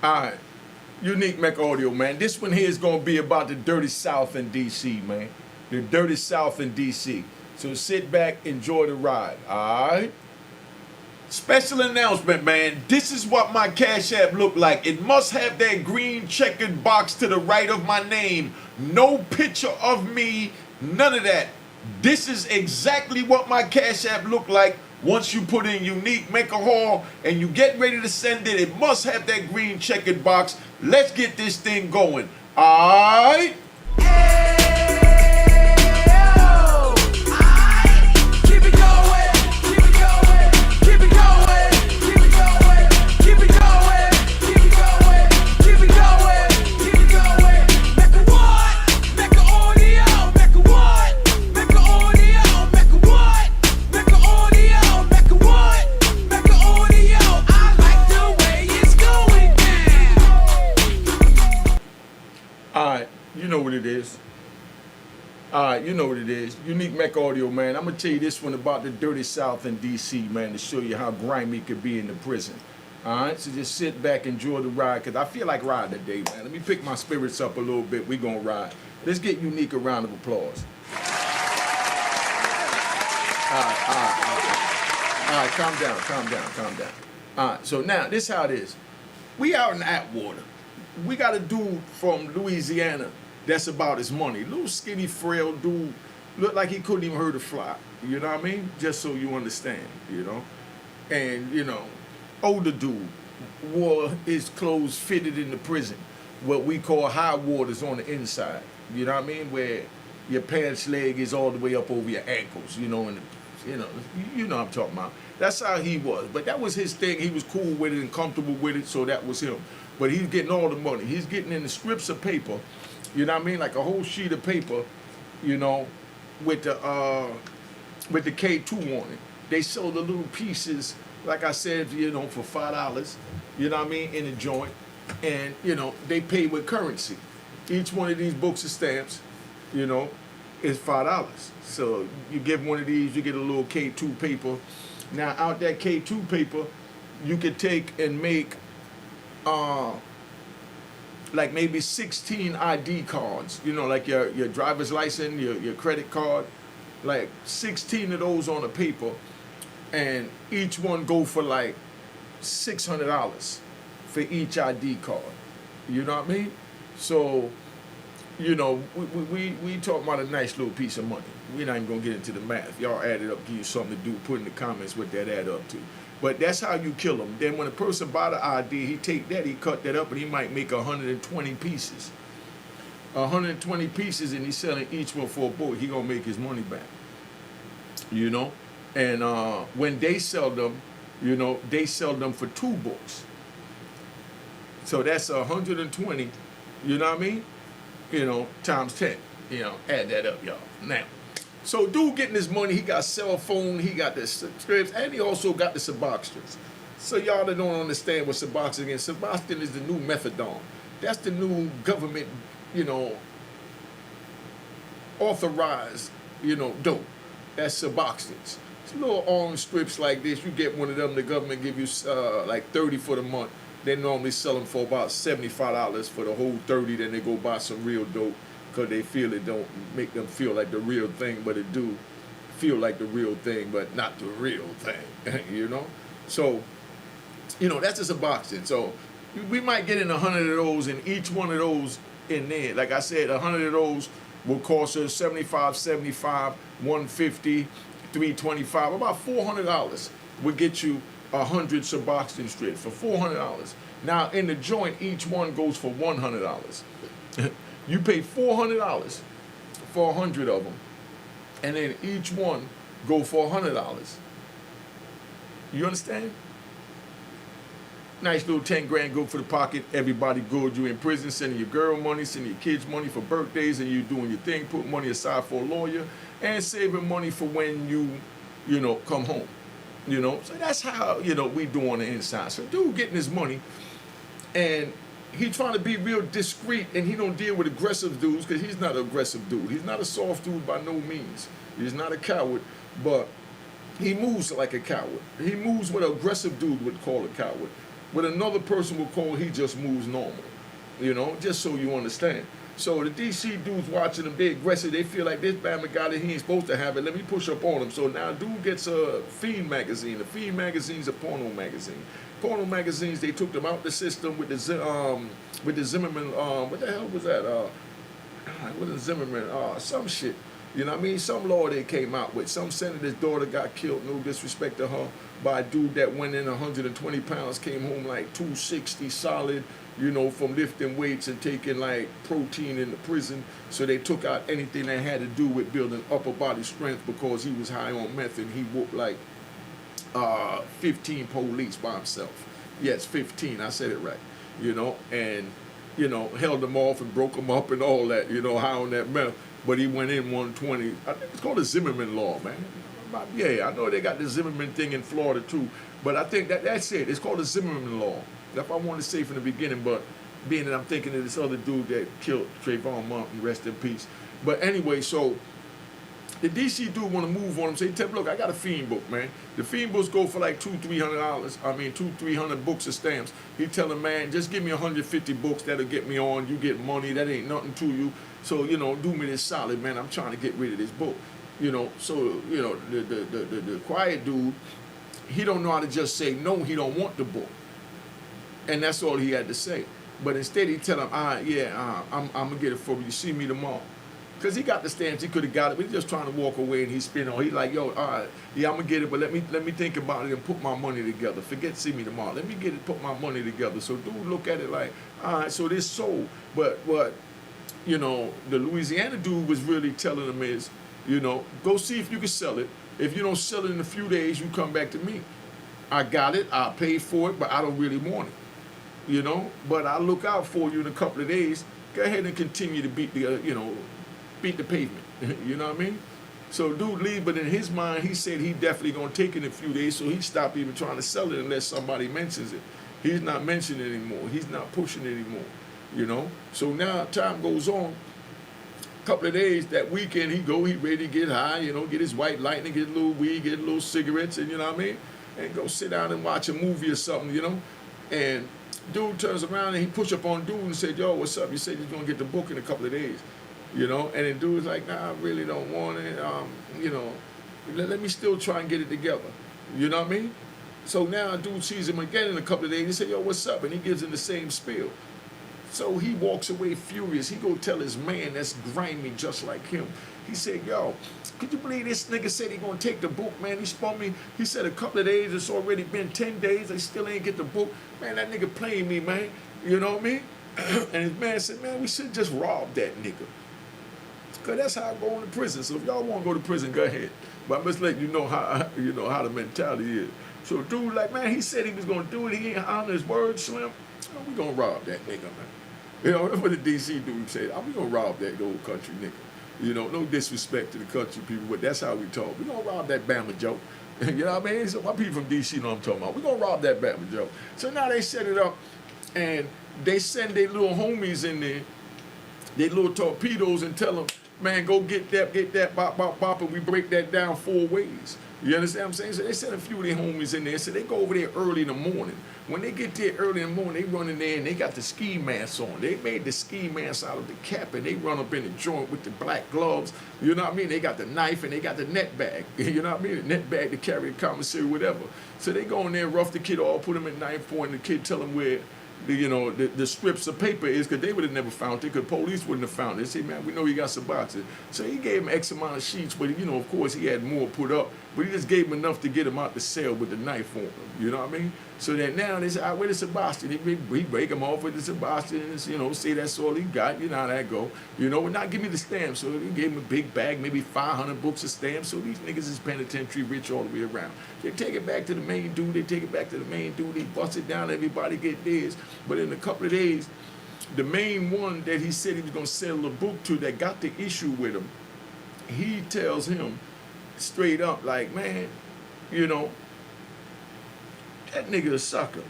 Alright, Unique Mecca Audio, man. This one here is gonna be about the dirty South in DC, man. The dirty South in DC. So sit back, enjoy the ride. Alright? Special announcement, man. This is what my Cash App look like. It must have that green checkered box to the right of my name. No picture of me, none of that. This is exactly what my Cash App look like. Once you put in Unique Mecca Hall and you get ready to send it, it must have that green checkered box. Let's get this thing going. All right? Alright, you know what it is. Alright, you know what it is. Unique Mecca Audio, man. I'm going to tell you this one about the dirty South in D.C., man, to show you how grimy it could be in the prison. Alright, so just sit back, enjoy the ride, because I feel like riding today, man. Let me pick my spirits up a little bit. We're going to ride. Let's get Unique a round of applause. Alright, calm down. Alright, so now, this is how it is. We out in Atwater. We got a dude from Louisiana that's about his money. Little skinny, frail dude. Looked like he couldn't even hurt a fly. You know what I mean? Just so you understand, you know? And, you know, older dude wore his clothes fitted in the prison. What we call high waters on the inside. You know what I mean? Where your pants leg is all the way up over your ankles, you know, and you know what I'm talking about. That's how he was. But that was his thing. He was cool with it and comfortable with it, so that was him. But he's getting all the money. He's getting in the strips of paper, you know what I mean? Like a whole sheet of paper, you know, with the K2 on it. They sold the little pieces, like I said, you know, for $5, you know what I mean, in a joint. And, you know, they pay with currency. Each one of these books of stamps, you know, is $5. So you get one of these, you get a little K2 paper. Now, out that K2 paper, you could take and make like maybe 16 ID cards, you know, like your driver's license, your credit card, like 16 of those on a paper, and each one go for like $600 for each ID card. You know what I mean? So, you know, we talking about a nice little piece of money. We're not even gonna get into the math. Y'all add it up, give you something to do, put in the comments what that add up to. But that's how you kill them. Then when a person buy the ID, he take that, he cut that up, and he might make 120 pieces. 120 pieces, and he's selling each one for $1. He gonna make his money back. You know? And when they sell them, you know, they sell them for $2. So that's 120, you know what I mean? You know, times 10. You know, add that up, y'all. Now, so dude getting his money, he got cell phone, he got the strips, and he also got the Suboxones. So y'all that don't understand what Suboxone is, Suboxone is the new methadone. That's the new government, you know, authorized, you know, dope. That's Suboxones. It's little orange strips like this. You get one of them, the government give you like 30 for the month. They normally sell them for about $75 for the whole 30. Then they go buy some real dope because they feel it don't make them feel like the real thing, but it do feel like the real thing, but not the real thing, you know? So, you know, that's just a boxing. So we might get in 100 of those, and each one of those in there, like I said, 100 of those will cost us $75, $150, $325, about $400 will get you 100 Suboxone strips for $400. Now in the joint, each one goes for $100. You pay $400 for 100 of them, and then each one go for $100. You understand? Nice little 10 grand good for the pocket. Everybody good. You in prison, sending your girl money, sending your kids money for birthdays, and you doing your thing, putting money aside for a lawyer, and saving money for when you know, come home. You know, so that's how, you know, we do on the inside. So dude getting his money, and he trying to be real discreet, and he don't deal with aggressive dudes because he's not an aggressive dude. He's not a soft dude by no means. He's not a coward, but he moves like a coward. He moves what an aggressive dude would call a coward. what another person would call he just moves normal. You know, just so you understand. So the DC dudes watching them, they aggressive. They feel like this Bama guy that he ain't supposed to have it. Let me push up on him. So now dude gets a Fiend magazine. The Fiend magazine's a porno magazine. Porno magazines, they took them out the system with the Zimmerman. What the hell was that? What is Zimmerman? Some shit. You know what I mean? Some law they came out with. Some senator's daughter got killed, no disrespect to her, by a dude that went in 120 pounds, came home like 260 solid, you know, from lifting weights and taking like protein in the prison. So they took out anything that had to do with building upper body strength because he was high on meth and he whooped like 15 police by himself. Yes, 15, I said it right. You know, and, you know, held them off and broke them up and all that, you know, high on that meth. But he went in 120. I think it's called the Zimmerman law, man. Yeah, I know they got the Zimmerman thing in Florida too. But I think that's it. It's called the Zimmerman law. That's what I wanted to say from the beginning, but being that I'm thinking of this other dude that killed Trayvon Martin, rest in peace. But anyway, so the DC dude want to move on him. Say, tell him, look, I got a Fiend book, man. The Fiend books go for like $200-300. I mean, 200-300 books of stamps. He tell him, man, just give me 150 books. That'll get me on. You get money. That ain't nothing to you. So, you know, do me this solid, man. I'm trying to get rid of this book. You know, so, you know, the quiet dude, he don't know how to just say no, he don't want the book. And that's all he had to say. But instead he tell him, I'm going to get it for you. See me tomorrow. Because he got the stamps, he could have got it, but he's just trying to walk away and he's spinning on. He's like, yo, all right, yeah, I'm going to get it, but let me think about it and put my money together. Forget see me tomorrow. Let me get it, put my money together. So dude look at it like, all right, so this sold. But what, you know, the Louisiana dude was really telling him is, you know, go see if you can sell it. If you don't sell it in a few days, you come back to me. I got it, I'll pay for it, but I don't really want it. You know, but I'll look out for you in a couple of days. Go ahead and continue to beat the, beat the pavement. You know what I mean? So dude leave, but in his mind, he said he definitely gonna take it in a few days, so he stopped even trying to sell it unless somebody mentions it. He's not mentioning it anymore. He's not pushing it anymore. You know? So now time goes on. Couple of days, that weekend he ready to get high, you know, get his white lightning, get a little weed, get a little cigarettes, and you know what I mean? And go sit down and watch a movie or something, you know? And dude turns around and he push up on dude and said, yo, what's up? You said you're gonna get the book in a couple of days. You know, and then dude's like, nah, I really don't want it. You know, let me still try and get it together. You know what I mean? So now dude sees him again in a couple of days. He said, yo, what's up? And he gives him the same spiel. So he walks away furious. He go tell his man that's grimy just like him. He said, yo, could you believe this nigga said he gonna take the book, man? He spun me. He said a couple of days, it's already been 10 days. They still ain't get the book. Man, that nigga playing me, man. You know what I mean? And his man said, man, we should just rob that nigga. Because that's how I go into prison. So if y'all want to go to prison, go ahead. But I'm just letting you know how the mentality is. So dude, like, man, he said he was going to do it. He ain't honor his word, Slim. So we going to rob that nigga, man. You know, that's what the DC dude said. We going to rob that old country nigga. You know, no disrespect to the country people, but that's how we talk. We going to rob that Bama Joe. You know what I mean? So my people from DC know what I'm talking about. We going to rob that Bama Joe. So now they set it up, and they send their little homies in there, their little torpedoes, and tell them, man, go get that, bop, bop, bop, and we break that down 4 ways. You understand what I'm saying? So they sent a few of their homies in there. So they go over there early in the morning. When they get there early in the morning, they run in there and they got the ski masks on. They made the ski mask out of the cap, and they run up in the joint with the black gloves. You know what I mean? They got the knife and they got the net bag. You know what I mean? The net bag to carry a commissary, whatever. So they go in there, rough the kid all, put him at knife point, and the kid tell him where the strips of paper is, because they would have never found it, because police wouldn't have found it. They say, man, we know you got some boxes. So he gave him X amount of sheets, but, of course, he had more put up, but he just gave him enough to get him out the cell with the knife on him. You know what I mean? So then now they say, all right, where's the Sebastian? He break him off with the Sebastian and, say that's all he got. You know how that go. And not give me the stamps. So he gave him a big bag, maybe 500 books of stamps. So these niggas is penitentiary rich all the way around. They take it back to the main dude. He bust it down. Everybody get theirs. But in a couple of days, the main one that he said he was going to sell the book to that got the issue with him, he tells him straight up, like, man, that nigga a sucker,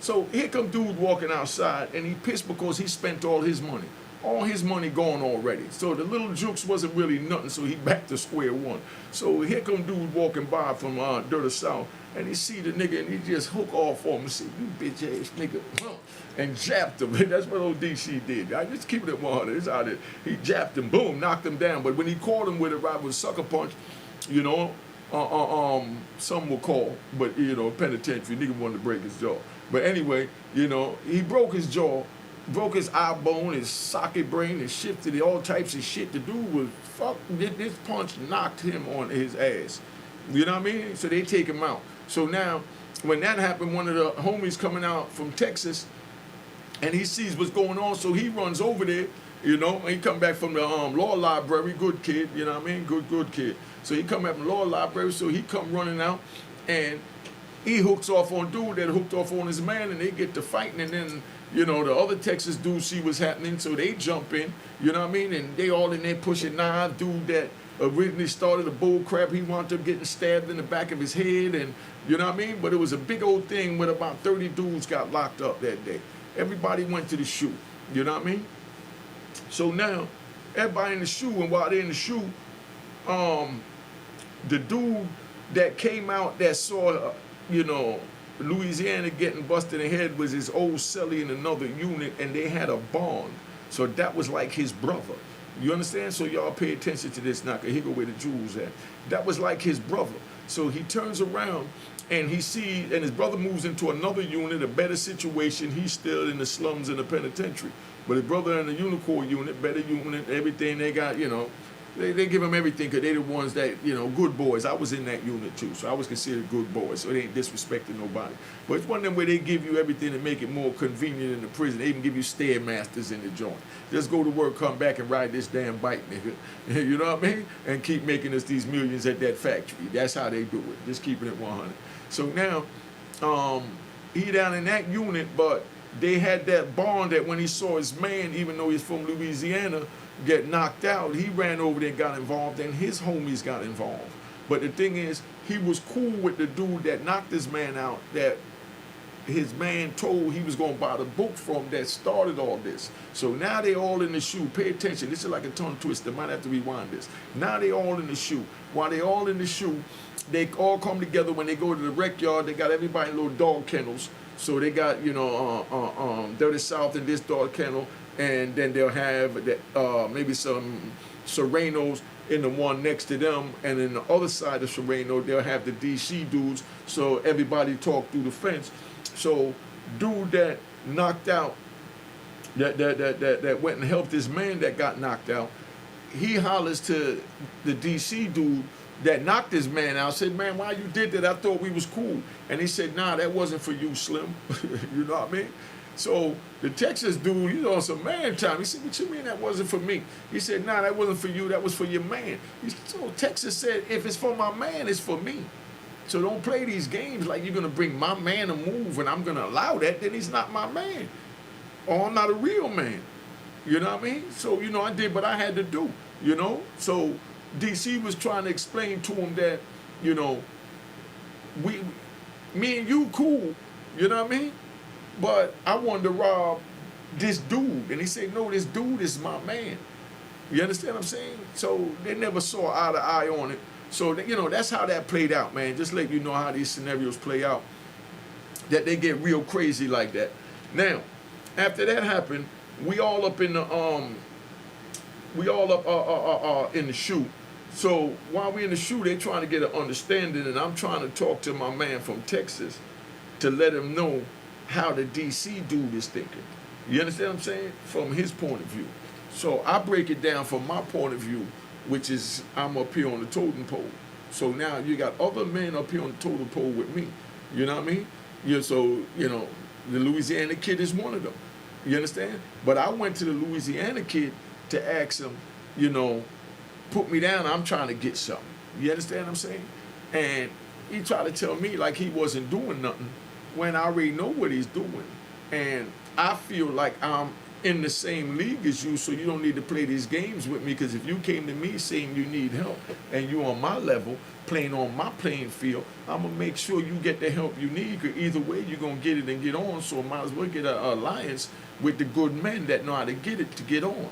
So here come dude walking outside, and he pissed because he spent all his money. All his money gone already. So the little jukes wasn't really nothing, so he back to square one. So here come dude walking by from Dirty South, and he see the nigga, and he just hook off on him and say, "You bitch ass nigga," and japped him. That's what old DC did. I just keep it at 100. It's out there. He japped him, boom, knocked him down. But when he caught him with it, right, with a sucker punch, you know, some will call, but you know, penitentiary. Nigga wanted to break his jaw. But anyway, you know, he broke his jaw, broke his eye bone, his socket brain, and shifted all types of shit. The dude was this punch knocked him on his ass. You know what I mean? So they take him out. So now, when that happened, one of the homies coming out from Texas, and he sees what's going on, so he runs over there. You know, he come back from the law library, good kid. You know what I mean? Good kid. So he come back from the law library, so he come running out, and he hooks off on dude that hooked off on his man, and they get to fighting, and then, you know, the other Texas dudes see what's happening, so they jump in, you know what I mean, and they all in there pushing knives. Dude that originally started the bull crap, he wound up getting stabbed in the back of his head, and you know what I mean, but it was a big old thing with about 30 dudes got locked up that day. Everybody went to the shoe, you know what I mean? So now, everybody in the shoe, and while they're in the shoe, the dude that came out that saw, you know, Louisiana getting busted in the head was his old cellie in another unit, and they had a bond. So that was like his brother. You understand? So y'all pay attention to this now, because here go where the jewels at. That was like his brother. So he turns around, and he sees, and his brother moves into another unit, a better situation. He's still in the slums in the penitentiary. But his brother in the Unicorn unit, better unit, everything they got, you know, they give him everything because they the ones that, you know, good boys. I was in that unit too, so I was considered good boys, so they ain't disrespecting nobody. But it's one of them where they give you everything to make it more convenient in the prison. They even give you stairmasters in the joint. Just go to work, come back, and ride this damn bike, nigga. You know what I mean? And keep making us these millions at that factory. That's how they do it. Just keeping it 100. So now, he down in that unit, but they had that bond that when he saw his man, even though he's from Louisiana, get knocked out, he ran over there and got involved, and his homies got involved. But the thing is, he was cool with the dude that knocked his man out, that his man told he was going to buy the book from, that started all this. So now they all in the shoe. Pay attention. This is like a tongue twister. Might have to rewind this. Now they all in the shoe. While they all in the shoe, they all come together when they go to the rec yard. They got everybody in little dog kennels. So they got, you know, Dirty South in this dog kennel, and then they'll have maybe some Serenos in the one next to them, and in the other side of Sereno, they'll have the DC dudes, so everybody talk through the fence. So dude that knocked out, that went and helped his man that got knocked out, he hollers to the DC dude that knocked his man out, said, "Man, why you did that? I thought we was cool." And he said, "Nah, that wasn't for you, Slim." You know what I mean? So the Texas dude, you know, some man time. He said, "What you mean that wasn't for me?" He said, "Nah, that wasn't for you. That was for your man." So Texas said, "If it's for my man, it's for me. So don't play these games like you're gonna bring my man a move and I'm gonna allow that. Then he's not my man, or I'm not a real man." You know what I mean? So, you know, I did what I had to do. You know, so DC was trying to explain to him that, you know, me and you cool. You know what I mean? But I wanted to rob this dude. And he said, "No, this dude is my man." You understand what I'm saying? So they never saw eye to eye on it. So, you know, that's how that played out, man. Just let you know how these scenarios play out. That they get real crazy like that. Now, after that happened, we all up in the in the shoe. So while we in the shoe, they trying to get an understanding, and I'm trying to talk to my man from Texas to let him know how the DC dude is thinking. You understand what I'm saying? From his point of view. So I break it down from my point of view, which is I'm up here on the totem pole. So now you got other men up here on the totem pole with me. You know what I mean? Yeah, so, you know, the Louisiana kid is one of them. You understand? But I went to the Louisiana kid to ask him, you know, put me down, I'm trying to get something. You understand what I'm saying? And he tried to tell me like he wasn't doing nothing when I already know what he's doing. And I feel like I'm in the same league as you, so you don't need to play these games with me, because if you came to me saying you need help and you on my level, playing on my playing field, I'm going to make sure you get the help you need, because either way you're going to get it and get on, so I might as well get an alliance with the good men that know how to get it to get on.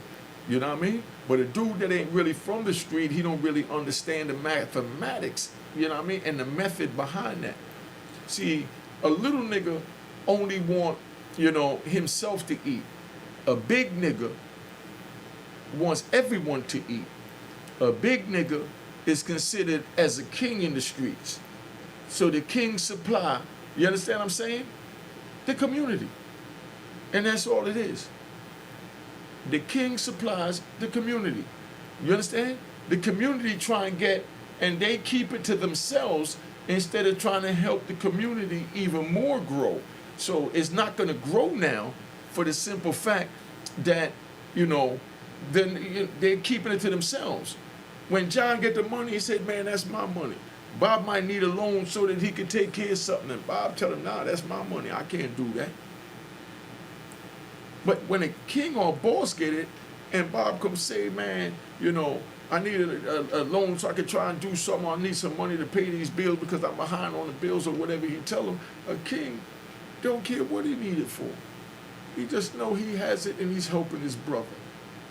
You know what I mean? But a dude that ain't really from the street, he don't really understand the mathematics, you know what I mean, and the method behind that. See, a little nigga only want, himself to eat. A big nigga wants everyone to eat. A big nigga is considered as a king in the streets. So the king supply, you understand what I'm saying? The community. And that's all it is. The king supplies the community. You understand? The community try and get, and they keep it to themselves instead of trying to help the community even more grow. So it's not going to grow now for the simple fact that, then they're keeping it to themselves. When John get the money, he said, man, that's my money. Bob might need a loan so that he could take care of something. And Bob tell him, nah, that's my money. I can't do that. But when a king or a boss get it, and Bob comes say, man, I need a loan so I could try and do something. I need some money to pay these bills because I'm behind on the bills or whatever he tell him. A king don't care what he need it for. He just know he has it and he's helping his brother.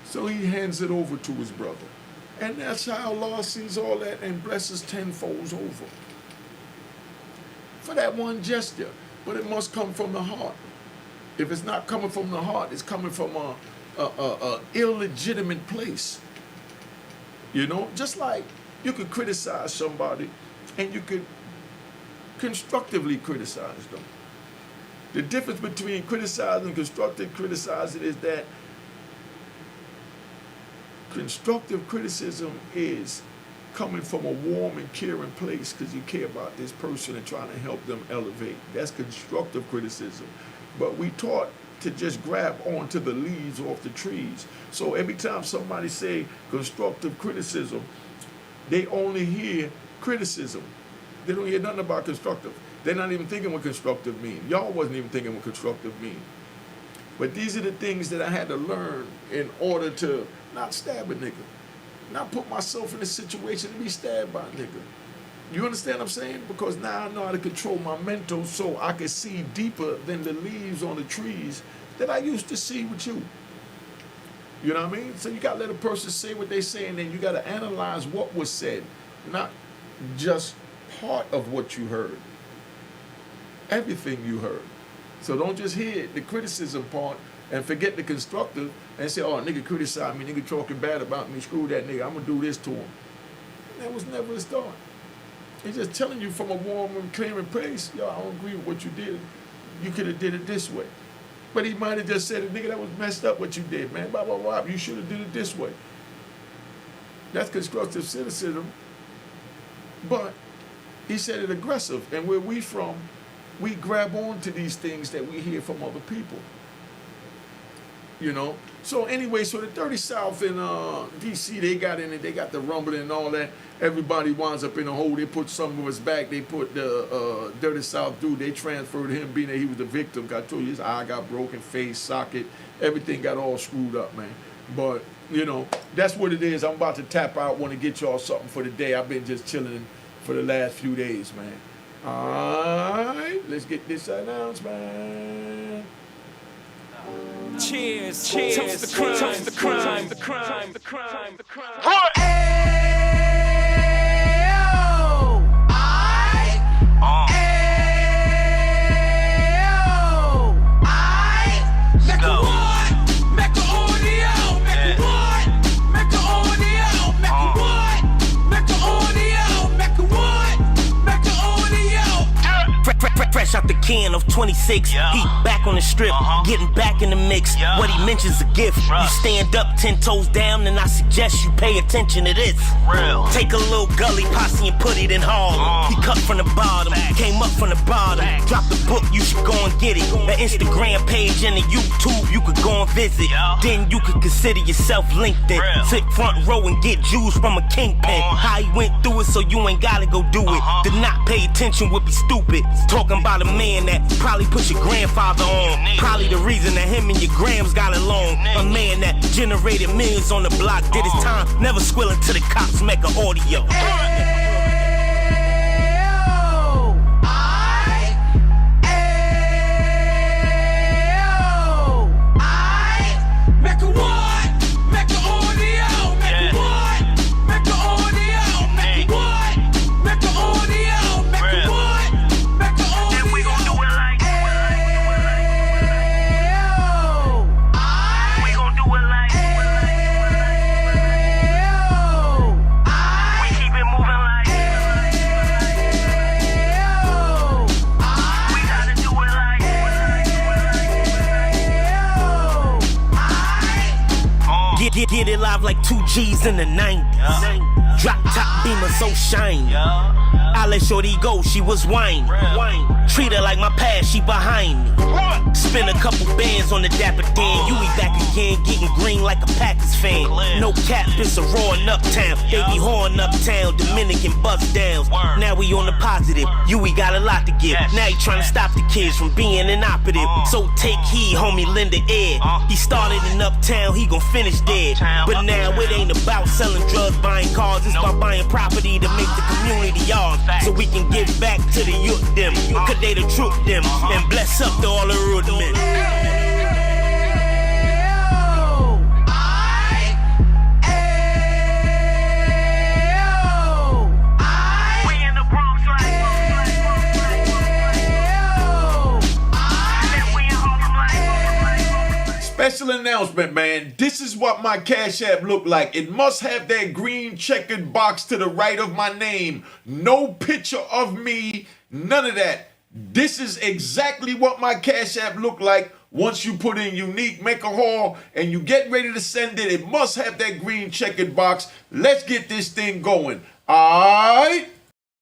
So he hands it over to his brother. And that's how Allah sees all that and blesses tenfolds over. For that one gesture. But it must come from the heart. If it's not coming from the heart, it's coming from a illegitimate place. Just like you could criticize somebody and you could constructively criticize them. The difference between criticizing and constructive criticizing is that constructive criticism is coming from a warm and caring place because you care about this person and trying to help them elevate. That's constructive criticism. But we taught to just grab onto the leaves off the trees. So every time somebody say constructive criticism, they only hear criticism. They don't hear nothing about constructive. They're not even thinking what constructive mean. Y'all wasn't even thinking what constructive mean. But these are the things that I had to learn in order to not stab a nigga. Not put myself in a situation to be stabbed by a nigga. You understand what I'm saying? Because now I know how to control my mental so I can see deeper than the leaves on the trees that I used to see with you. You know what I mean? So you got to let a person say what they say, and then you got to analyze what was said, not just part of what you heard. Everything you heard. So don't just hear the criticism part and forget the constructive and say, oh, nigga criticized me, nigga talking bad about me, screw that nigga, I'm going to do this to him. That was never the start. He's just telling you from a warm and clearing place, yo, I don't agree with what you did. You could have did it this way. But he might have just said, nigga, that was messed up what you did, man. Blah, blah, blah. You should have did it this way. That's constructive criticism. But he said it aggressive. And where we from, we grab on to these things that we hear from other people. So anyway, so the Dirty South in D.C., they got in it, they got the rumbling and all that. Everybody winds up in a hole. They put some of us back. They put the Dirty South dude, they transferred him, being that he was the victim. I told you, his eye got broken, face, socket, everything got all screwed up, man. But, that's what it is. I'm about to tap out, want to get y'all something for the day. I've been just chilling for the last few days, man. All right, let's get this announcement. Cheers, cheers, toast the crime, toast the crime, the crime, the crime, the crime. What? Fresh out the can of 26, yeah. Heat back on the strip, getting back in the mix. Yeah. What he mentions a gift. You stand up 10 toes down, and I suggest you pay attention to this. Real. Take a little gully posse and put it in Harlem. He cut from the bottom, came up from the bottom. Drop the book, you should go and get it. The Instagram page and the YouTube, you could go and visit. Yeah. Then you could consider yourself LinkedIn. Real. Sit front row and get Jews from a kingpin. How he went through it, so you ain't gotta go do it. To not pay attention would be stupid. Talking about a man that probably put your grandfather on. Probably the reason that him and your grams got along. A man that generated millions on the block, did his time, never squilling to the cops, make an audio. Get it live like 2 G's in the 90s. Drop top beamer so shiny. I let shorty go, she was whining. Treat her like my past, she behind me. Spend a couple bands on the Dapper Dan. You be back again, getting green like a Packers fan. No cap, it's a raw in Uptown. They be horn Uptown, Dominican bust downs. Now we on the positive, we got a lot to give. Now he trying to stop the kids from being inoperative. So take heed, homie, lend a ear. He started in Uptown, he gon' finish dead. But now it ain't about selling drugs, buying cars. It's about buying property to make the community ours. So we can give back to the youth them. Cause they the truth them. And bless up to all the road men. Special announcement, man. This is what my Cash App look like. It must have that green checkered box to the right of my name. No picture of me, none of that. This is exactly what my Cash App look like once you put in Unique Mecca Hall and you get ready to send it. It must have that green checkered box. Let's get this thing going. All right.